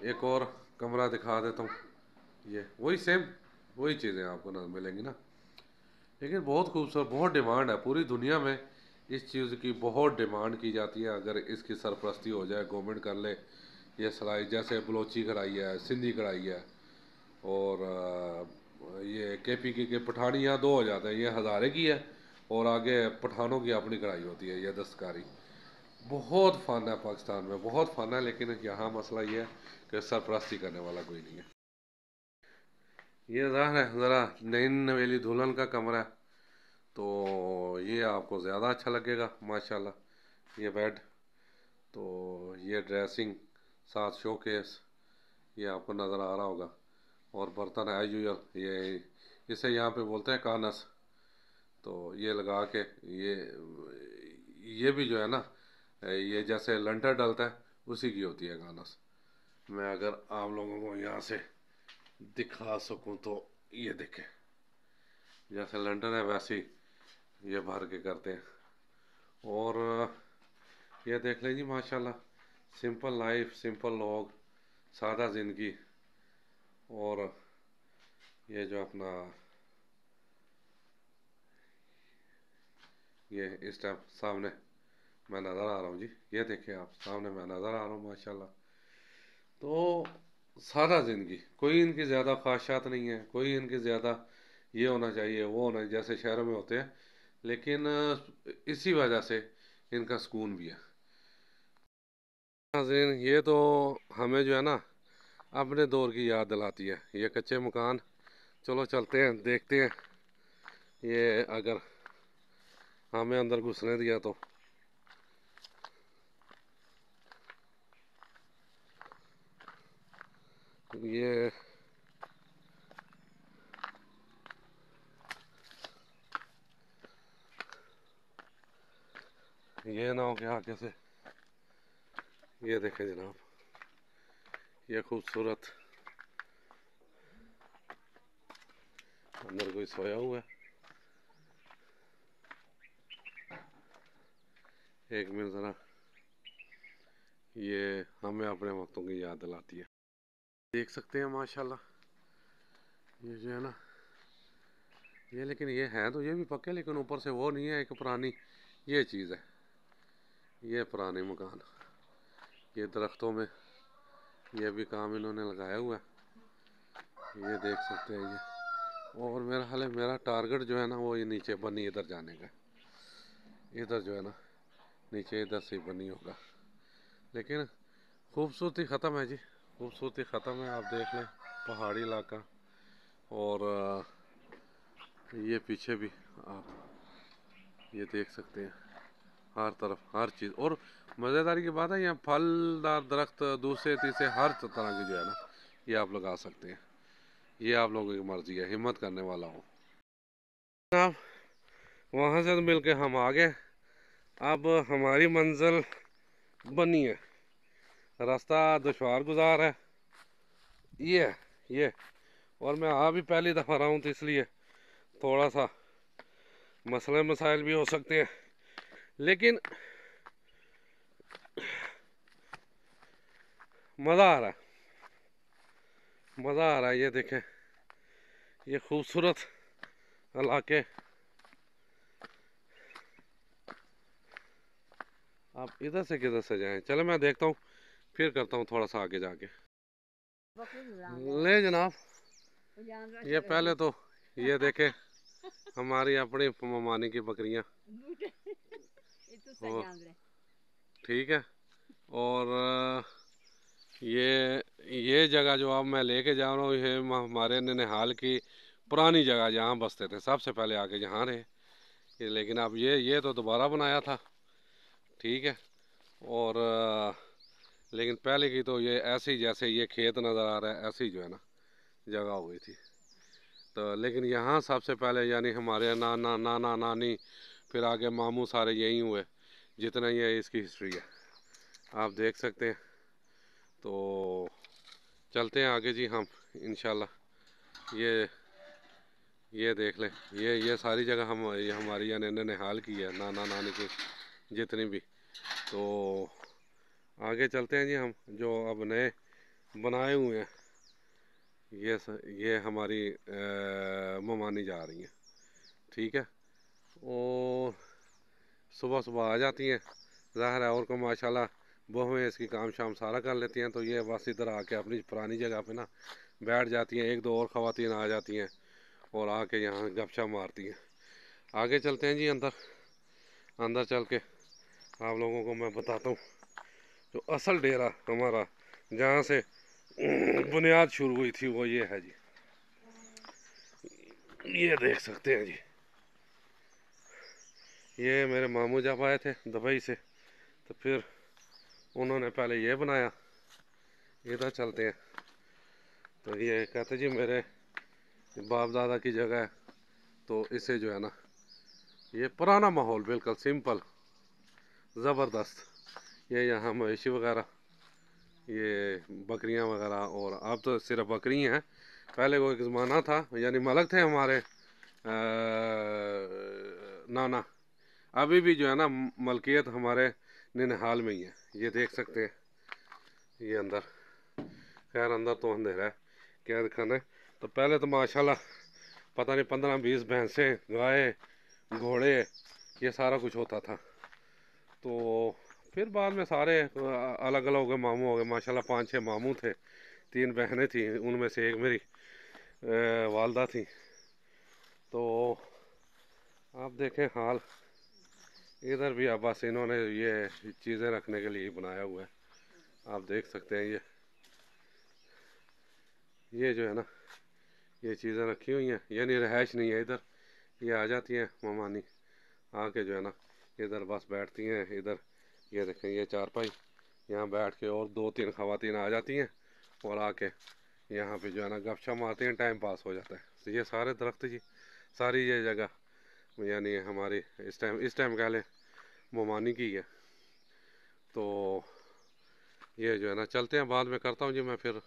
एक और कमरा दिखा देता हूँ। ये वही सेम वही चीज़ें आपको ना मिलेंगी ना, लेकिन बहुत खूबसूरत, बहुत डिमांड है पूरी दुनिया में। इस चीज़ की बहुत डिमांड की जाती है। अगर इसकी सरपरस्ती हो जाए, गवर्नमेंट कर ले ये सिलाई, जैसे बलोची कढ़ाई है, सिंधी कढ़ाई है, और ये KPK के पठानी यहाँ दो हो जाते हैं। ये हज़ारे की है और आगे पठानों की अपनी कढ़ाई होती है। ये दस्तकारी बहुत फ़न है पाकिस्तान में, बहुत फ़न है, लेकिन यहाँ मसला ये है कि सरपरस्ती करने वाला कोई नहीं है। ये ज़रा है, ज़रा नई नवेली दुल्हन का कमरा है, तो ये आपको ज़्यादा अच्छा लगेगा माशाल्लाह। ये बेड, तो ये ड्रेसिंग, साथ शोकेस, ये आपको नज़र आ रहा होगा। और बर्तन एज यूजल, ये इसे यहाँ पे बोलते हैं कानस। तो ये लगा के, ये भी जो है ना, ये जैसे लंटर डलता है उसी की होती है कानस। मैं अगर आप लोगों को यहाँ से दिखा सकूँ तो ये देखें, जैसे लंटर है वैसे ही ये भर के करते हैं। और ये देख लीजिए माशाल्लाह, सिंपल लाइफ, सिंपल लोग, सादा ज़िंदगी। और ये जो अपना, ये इस टाइम सामने मैं नज़र आ रहा हूँ जी, ये देखिए आप, सामने मैं नज़र आ रहा हूँ माशाल्लाह। तो सादा ज़िंदगी, कोई इनकी ज़्यादा ख्वाहिशात नहीं है, कोई इनकी ज़्यादा ये होना चाहिए वो होना जैसे शहरों में होते हैं। लेकिन इसी वजह से इनका सुकून भी है। नाज़रीन, ये तो हमें जो है ना अपने दौर की याद दिलाती है, ये कच्चे मकान। चलो चलते हैं, देखते हैं ये अगर हमें अंदर घुसने दिया तो। ये ये ना हो के आगे से, ये देखें जनाब, ये खूबसूरत, अंदर कोई सोया हुआ है। एक मिनट ज़रा, ये हमें अपने वक्तों की याद दिलाती है। देख सकते हैं माशाल्लाह, ये जो है ना, ये लेकिन ये है तो ये भी पक्के, लेकिन ऊपर से वो नहीं है, एक पुरानी ये चीज़ है। ये पुराने मकान, ये दरख्तों में ये भी काम इन्होंने लगाया हुआ है, ये देख सकते हैं ये। और मेरा हाल है, मेरा टारगेट जो है ना वो ये नीचे बनी इधर जाने का, इधर जो है ना नीचे इधर से बनी होगा। लेकिन खूबसूरती ख़त्म है जी, खूबसूरती ख़त्म है। आप देख लें, पहाड़ी इलाका, और ये पीछे भी आप ये देख सकते हैं, हर तरफ हर चीज़। और मज़ेदारी की बात है, यहाँ फलदार दरख्त दूसरे तीसरे हर तरह की जो है ना ये आप लगा सकते हैं। ये आप लोगों की मर्ज़ी है, हिम्मत करने वाला हो आप। वहाँ से तो मिल के हम आ गए, अब हमारी मंजिल बनी है। रास्ता दुश्वार गुजार है ये। और मैं आ भी पहली दफ़ा रहा हूँ, तो इसलिए थोड़ा सा मसले मसाइल भी हो सकते हैं, लेकिन मज़ा आ रहा है, मज़ा आ रहा है। ये देखें, ये खूबसूरत इलाके। आप इधर से किधर से जाएं, चलो मैं देखता हूँ, फिर करता हूँ थोड़ा सा आगे जाके। ले जनाब, ये पहले तो ये देखे हमारी अपनी ममानी की बकरियां। ठीक है। और ये जगह जो अब मैं लेके जा रहा हूँ, ये हमारे ननिहाल की पुरानी जगह, जहाँ बसते थे सबसे पहले आके जहाँ रहे लेकिन अब ये तो दोबारा बनाया था। ठीक है। और लेकिन पहले की तो ये ऐसे ही, जैसे ये खेत नज़र आ रहा है ऐसे ही जो है ना जगह हुई थी। तो लेकिन यहाँ सबसे पहले यानी हमारे नाना नाना नानी, फिर आगे मामू, सारे यहीं हुए, जितना ये इसकी हिस्ट्री है आप देख सकते हैं। तो चलते हैं आगे जी हम इंशाल्लाह। ये देख लें, ये सारी जगह हम, ये हमारी यानी ननिहाल की है, नाना नानी की जितनी भी। तो आगे चलते हैं जी हम, जो अब नए बनाए हुए हैं। ये हमारी ममानी जा रही हैं, ठीक है। और सुबह सुबह आ जाती हैं, ज़ाहिर है, और को माशाल्लाह बहुएं इसकी काम शाम सारा कर लेती हैं। तो ये बस इधर आके अपनी पुरानी जगह पे ना बैठ जाती हैं। एक दो और ख़वातीन आ जाती हैं और आके यहाँ गपशप मारती हैं। आगे चलते हैं जी अंदर। अंदर चल के आप लोगों को मैं बताता हूँ जो असल डेरा हमारा, जहाँ से बुनियाद शुरू हुई थी, वो ये है जी। ये देख सकते हैं जी, ये मेरे मामू जब आए थे दुबई से, तो फिर उन्होंने पहले ये बनाया। इधर चलते हैं। तो ये कहते जी मेरे बाप दादा की जगह है। तो इसे जो है ना, ये पुराना माहौल, बिल्कुल सिंपल, ज़बरदस्त। ये यहाँ मवेशी वगैरह, ये बकरियाँ वगैरह, और अब तो सिर्फ बकरी हैं। पहले वो एक ज़माना था, यानी मलक थे हमारे नाना। अभी भी जो है ना मलकियत हमारे ननिहाल में ही है। ये देख सकते हैं ये अंदर। खैर अंदर तो अंधेरा है, क्या दिखाना है। तो पहले तो माशाल्लाह पता नहीं 15-20 भैंसें, गाय, घोड़े, ये सारा कुछ होता था। तो फिर बाद में सारे अलग अलग हो गए, मामू हो गए। माशाल्लाह 5-6 मामू थे, 3 बहनें थी, उनमें से एक मेरी वालदा थी। तो आप देखें हाल इधर भी, अब बस इन्होंने ये चीज़ें रखने के लिए बनाया हुआ है। आप देख सकते हैं ये जो है ना, ये चीज़ें रखी हुई हैं, यानी रहायश नहीं है इधर। ये आ जाती हैं ममानी, आके जो है ना इधर बस बैठती हैं। इधर ये देखें, ये चारपाई, यहाँ बैठ के और 2-3 खवातीन आ जाती हैं और आके यहाँ पे जो है ना गपशप मारती हैं, टाइम पास हो जाता है। तो ये सारे दरख्त जी, सारी ये जगह यानी हमारी इस टाइम कह लें ममानी की है। तो ये जो है ना चलते हैं, बाद में करता हूँ जी मैं फिर